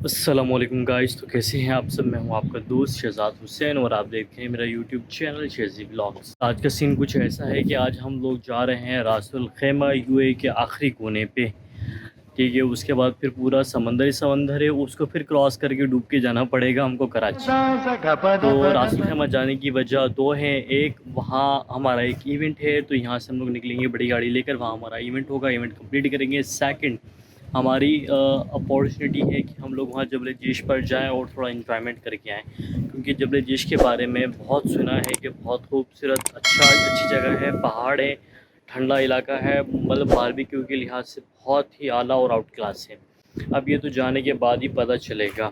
अस्सलामुअलैकुम गाइस, तो कैसे हैं आप सब। मैं हूं आपका दोस्त शहजाद हुसैन और आप देख रहे हैं मेरा यूट्यूब चैनल शाजी व्लॉग्स। आज का सीन कुछ ऐसा है कि आज हम लोग जा रहे हैं रासुल खैमा यूएई के आखिरी कोने पे। ठीक है, उसके बाद फिर पूरा समंदर है, उसको फिर क्रॉस करके डूब के जाना पड़ेगा हमको कराची। तो रासुल खैमा जाने की वजह दो हैं। एक, वहाँ हमारा एक इवेंट है, तो यहाँ से हम लोग निकलेंगे बड़ी गाड़ी लेकर, वहाँ हमारा इवेंट होगा, इवेंट कंप्लीट करेंगे। सेकंड, हमारी अपॉर्चुनिटी है कि हम लोग वहाँ जबल जोश पर जाएं और थोड़ा इन्जॉयमेंट करके आएँ, क्योंकि जबल जोश के बारे में बहुत सुना है कि बहुत खूबसूरत अच्छी जगह है, पहाड़ है, ठंडा इलाका है, मतलब बारबेक्यू के लिहाज से बहुत ही आला और आउट क्लास है। अब ये तो जाने के बाद ही पता चलेगा,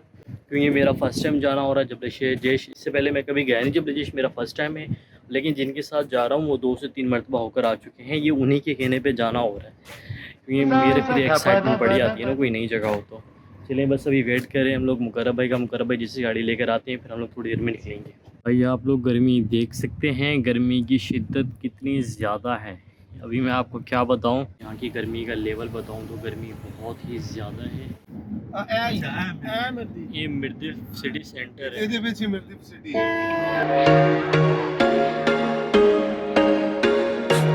क्योंकि मेरा फ़र्स्ट टाइम जाना हो रहा है जबल जोश। इससे पहले मैं कभी गया नहीं जबल जोश, मेरा फ़र्स्ट टाइम है। लेकिन जिनके साथ जा रहा हूँ वो 2 से 3 मरतबा होकर आ चुके हैं। ये उन्हीं के कहने पे जाना हो रहा है, क्योंकि मेरे खुद एक्साइटमेंट बढ़ जाती है ना कोई नई जगह हो तो। चलिए बस अभी वेट करें हम लोग मुकर्रब भाई जिससे गाड़ी लेकर आते हैं, फिर हम लोग थोड़ी देर में निकलेंगे। भाई आप लोग गर्मी देख सकते हैं, गर्मी की शिद्दत कितनी ज़्यादा है। अभी मैं आपको क्या बताऊं, यहाँ की गर्मी का लेवल बताऊं तो गर्मी बहुत ही ज़्यादा है। ये मिर्दिफ सिटी सेंटर है।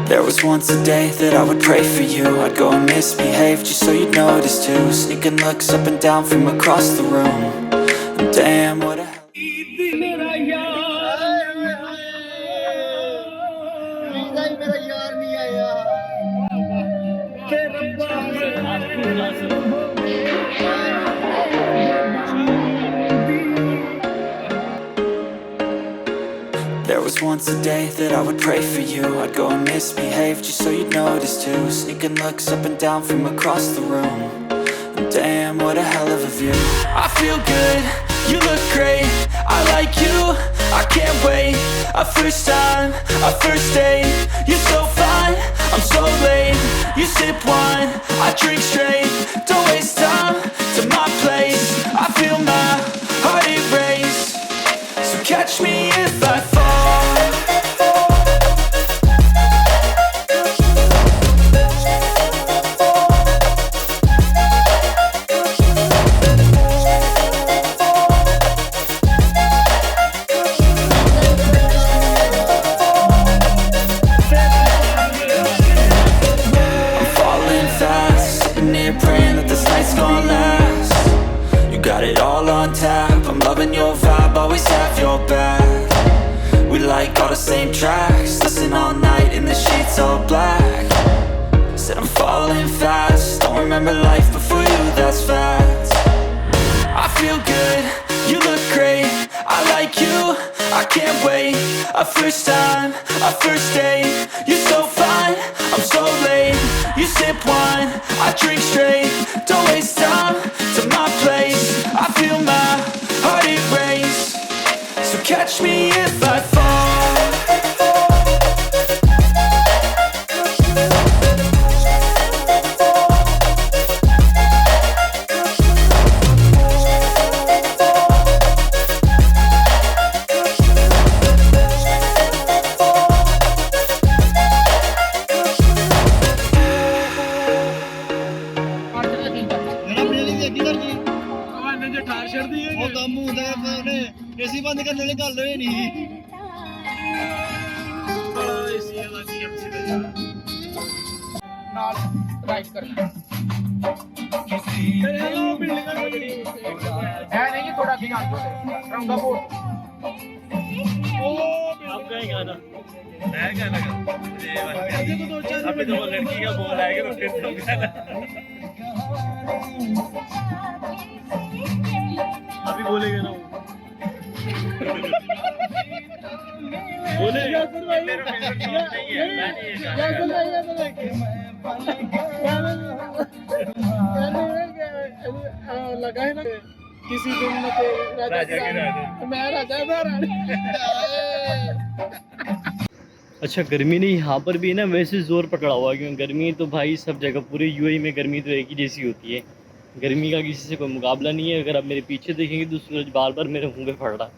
There was once a day that I would pray for you. I'd go and misbehave just so you'd notice too. Sneaking looks up and down from across the room. And damn, what a hell. There was once a day that I would pray for you. I'd go and misbehave just so you'd notice too. Sneaking looks up and down from across the room. And damn, what a hell of a view. I feel good, you look great, I like you, I can't wait. A first time, a first date, you're so fine, I'm so late. You sip wine, I drink straight. Don't waste time to my place. I feel my heart erase. So catch me if I fall. I'm loving your vibe, always have your back. We like all the same tracks, listen all night in the sheets all black. Said I'm falling fast, don't remember life before you, that's facts. I feel good, you look great, I like you, I can't wait. A first time, a first date, you're so fine, I'm so late. You sip wine, I drink straight. Don't waste time to my place. I feel my heart erase. So catch me if I fall. AC बंद करने की गल होई नहीं नाल right करना है नहीं थोड़ा आगे जान दो रंगा बोल आप कहीं गाना मैं गाना अभी तो वो लड़की का बोल आएगा तो फिर तो गाना अभी बोलेगा ना बोले मेरा फेवरेट सॉन्ग नहीं है, मैं नहीं ये लगा है ना किसी दिन में राजा के राजा मैं राजा था रानी। अच्छा, गर्मी ने यहाँ पर भी ना वैसे ज़ोर पकड़ा हुआ, क्योंकि गर्मी तो भाई सब जगह पूरे यूएई में गर्मी तो एक ही जैसी होती है। गर्मी का किसी से कोई मुकाबला नहीं है। अगर आप मेरे पीछे देखेंगे तो सूरज बार बार मेरे मुंह पे पड़ रहा है,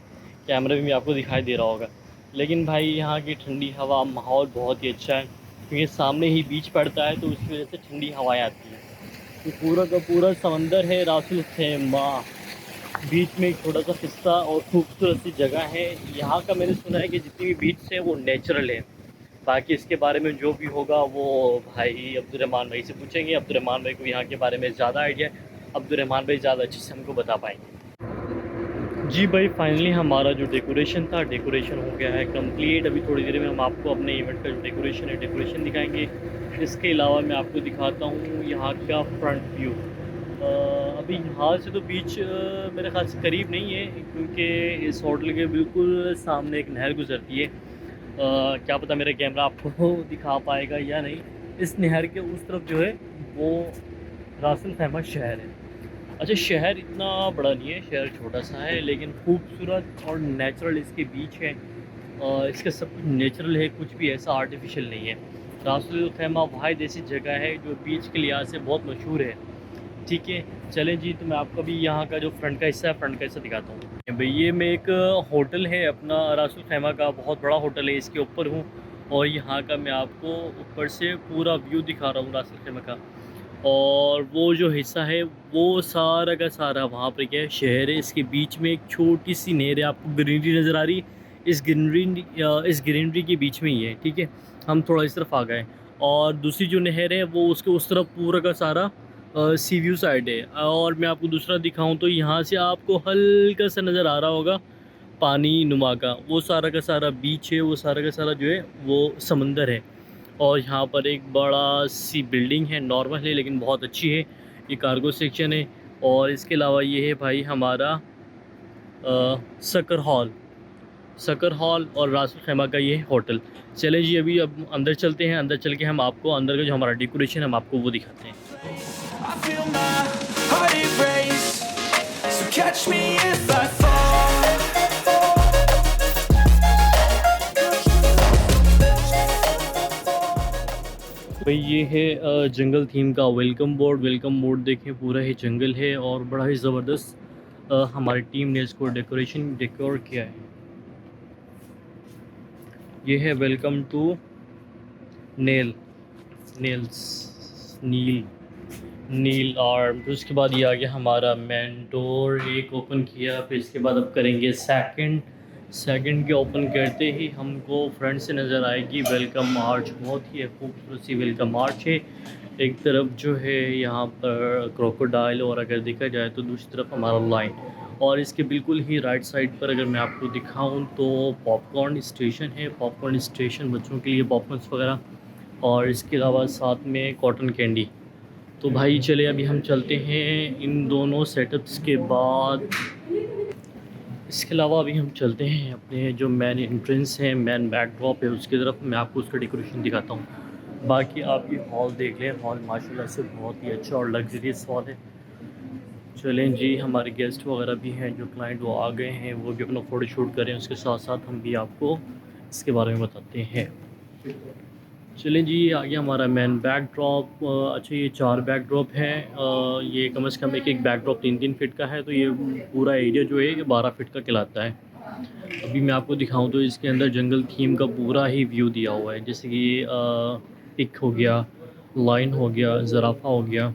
कैमरे में भी आपको दिखाई दे रहा होगा। लेकिन भाई यहाँ की ठंडी हवा, माहौल बहुत ही अच्छा है। क्योंकि सामने ही बीच पड़ता है तो उसकी वजह से ठंडी हवाएं आती हैं। ये पूरा का पूरा समंदर है रासुल खैमा। बीच में एक छोटा सा हिस्सा और खूबसूरत सी जगह है। यहाँ का मैंने सुना है कि जितनी भी बीच है वो नेचुरल है। बाकी इसके बारे में जो भी होगा वो भाई अब्दुर्रहमान भाई से पूछेंगे। अब्दुर्रहमान भाई को यहाँ के बारे में ज़्यादा आइडिया है। अब्दुर्रहमान भाई ज़्यादा अच्छे से हमको बता पाएंगे। जी भाई, फाइनली हमारा जो डेकोरेशन था, डेकोरेशन हो गया है कंप्लीट। अभी थोड़ी देर में हम आपको अपने इवेंट का जो डेकोरेशन है, डेकोरेशन दिखाएंगे। इसके अलावा मैं आपको दिखाता हूँ यहाँ का फ्रंट व्यू। अभी यहाँ से तो बीच मेरे ख्याल से करीब नहीं है, क्योंकि इस होटल के बिल्कुल सामने एक नहर गुजरती है। क्या पता मेरा कैमरा आपको दिखा पाएगा या नहीं। इस नहर के उस तरफ जो है वो रासल खैमा शहर है। अच्छा, शहर इतना बड़ा नहीं है, शहर छोटा सा है, लेकिन खूबसूरत और नेचुरल इसके बीच है। इसका सब कुछ नेचुरल है, कुछ भी ऐसा आर्टिफिशियल नहीं है। रासल खैमा वाहिद ऐसी जगह है जो बीच के लिहाज से बहुत मशहूर है। ठीक है, चलें जी, तो मैं आपको भी यहाँ का जो फ्रंट का हिस्सा है, फ्रंट का हिस्सा दिखाता हूँ। भाई ये मैं एक होटल है अपना रासल खैमा का, बहुत बड़ा होटल है, इसके ऊपर हूँ। और यहाँ का मैं आपको ऊपर से पूरा व्यू दिखा रहा हूँ रासल खैमा का। और वो जो हिस्सा है वो सारा का सारा वहाँ पर क्या है, शहर है। इसके बीच में एक छोटी सी नहर है, आपको ग्रीनरी नज़र आ रही है। इस ग्रीनरी के बीच में ही है। ठीक है, हम थोड़ा इस तरफ आ गए। और दूसरी जो नहर है वो उसके उस तरफ पूरा का सारा सी व्यू साइड है। और मैं आपको दूसरा दिखाऊं तो यहाँ से आपको हल्का सा नज़र आ रहा होगा पानी नुमा का, वो सारा का सारा बीच है, वो सारा का सारा जो है वो समंदर है। और यहाँ पर एक बड़ा सी बिल्डिंग है, नॉर्मल है लेकिन बहुत अच्छी है, ये कार्गो सेक्शन है। और इसके अलावा ये है भाई हमारा सकर हॉल और रासल खैमा का ये होटल। चले जी, अभी अब अंदर चलते हैं। अंदर चल के हम आपको अंदर का जो हमारा डेकोरेशन है हम आपको वो दिखाते हैं। I feel my heart erase, so catch me if I fall. भाई ये है जंगल थीम का वेलकम बोर्ड। वेलकम बोर्ड देखें, पूरा ही जंगल है और बड़ा ही ज़बरदस्त हमारी टीम ने इसको डेकोर किया है। ये है वेलकम टू नेल्स नील नील आर्म। फिर उसके बाद ये आ गया हमारा मेन डोर, एक ओपन किया। फिर इसके बाद अब करेंगे सेकंड के ओपन करते ही हमको फ्रंट से नज़र आएगी वेलकम आर्च। बहुत ही खूबसूरत सी वेलकम आर्च है। एक तरफ जो है यहाँ पर क्रोकोडाइल, और अगर देखा जाए तो दूसरी तरफ हमारा लाइन। और इसके बिल्कुल ही राइट साइड पर अगर मैं आपको दिखाऊं तो पॉपकॉर्न स्टेशन है। पॉपकॉर्न स्टेशन, बच्चों के लिए पॉपकॉर्न्स वगैरह, और इसके अलावा साथ में कॉटन कैंडी। तो भाई चले अभी हम चलते हैं इन दोनों सेटअप्स के बाद। इसके अलावा अभी हम चलते हैं अपने जो मेन एंट्रेंस है, मेन बैकड्रॉप है, उसकी तरफ मैं आपको उसका डेकोरेशन दिखाता हूँ। बाकी आप ये हॉल देख लें, हॉल माशाल्लाह से बहुत ही अच्छा और लग्जरियस हॉल है। चलें जी, हमारे गेस्ट वगैरह भी हैं, जो क्लाइंट वो आ गए हैं, वो भी अपना फ़ोटो शूट करें, उसके साथ साथ हम भी आपको इसके बारे में बताते हैं। चलें जी, आ गया हमारा मेन बैकड्रॉप। अच्छा, ये 4 बैकड्रॉप हैं। ये कम से कम एक बैकड्रॉप 3-3 फीट का है, तो ये पूरा एरिया जो है ये 12 फीट का कहलाता है। अभी मैं आपको दिखाऊं तो इसके अंदर जंगल थीम का पूरा ही व्यू दिया हुआ है, जैसे कि पिक हो गया, लाइन हो गया, ज़राफ़ा हो गया,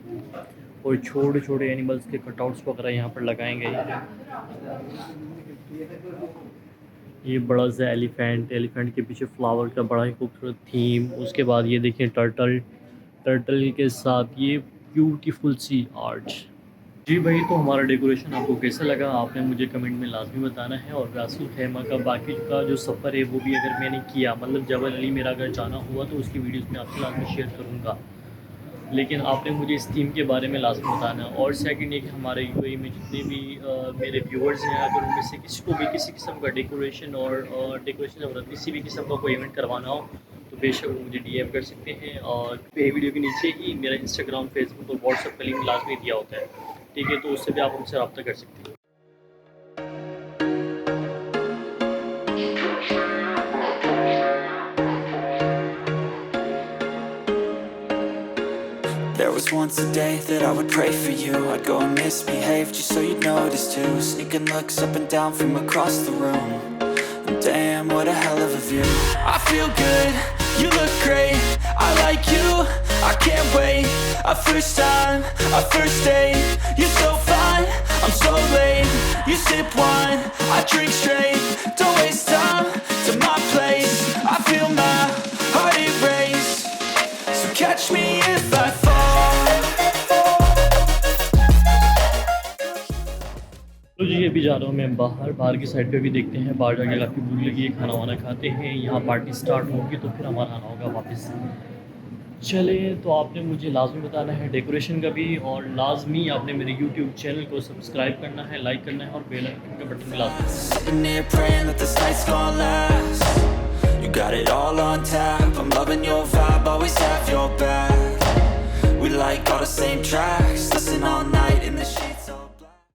और छोटे छोटे एनिमल्स के कटआउट्स वगैरह यहाँ पर लगाए गए हैं। ये बड़ा सा एलिफेंट के पीछे फ्लावर का बड़ा ही खूबसूरत थीम। उसके बाद ये देखिए टर्टल के साथ ये ब्यूटीफुल सी आर्च। जी भाई, तो हमारा डेकोरेशन आपको कैसा लगा आपने मुझे कमेंट में लाजमी बताना है। और रासल खैमा का बाकी का जो सफ़र है वो भी अगर मैंने किया, मतलब जबल अली मेरा अगर जाना हुआ तो उसकी वीडियोस में आपसे लाजमी शेयर करूँगा। लेकिन आपने मुझे इस थीम के बारे में लाजमी बताना। और सेकंड ये कि हमारे यूएई में जितने भी मेरे व्यूअर्स हैं, अगर उनमें से किसी को भी किसी किस्म का डेकोरेशन और किसी भी किस्म का कोई इवेंट करवाना हो तो बेशक वो मुझे डीएम कर सकते हैं। और वीडियो के नीचे ही मेरा इंस्टाग्राम, फेसबुक और व्हाट्सएप का लिंक लाजमी दिया होता है। ठीक है, तो उससे भी आप उनसे रब्ता कर सकते हैं। There was once a day that I would pray for you. I'd go and misbehave just so you'd notice too. Sneaking looks up and down from across the room. And damn, what a hell of a view. I feel good, You look great, I like you, I can't wait. A first time, a first date. You're so fine, I'm so late. You sip wine, I drink straight. Don't waste time to my place. I feel my heart erase. So catch me if I fall. तो जी अभी जा रहा हूँ मैं बाहर की side पे भी देखते हैं, बाहर जाके काफ़ी भूख लगी है, खाना वाना खाते हैं, यहाँ पार्टी स्टार्ट होगी तो फिर हमारा आना होगा वापस। चले तो आपने मुझे लाजमी बताना है डेकोरेशन का भी, और लाजमी आपने मेरे यूट्यूब चैनल को सब्सक्राइब करना है, लाइक करना है और बेल आइकन का बटन भी लाजमी। Sitting here praying that this night's gonna last. You got it all on tap. I'm loving your vibe, always have your back. We like all the same tracks, listen all night in the sheets.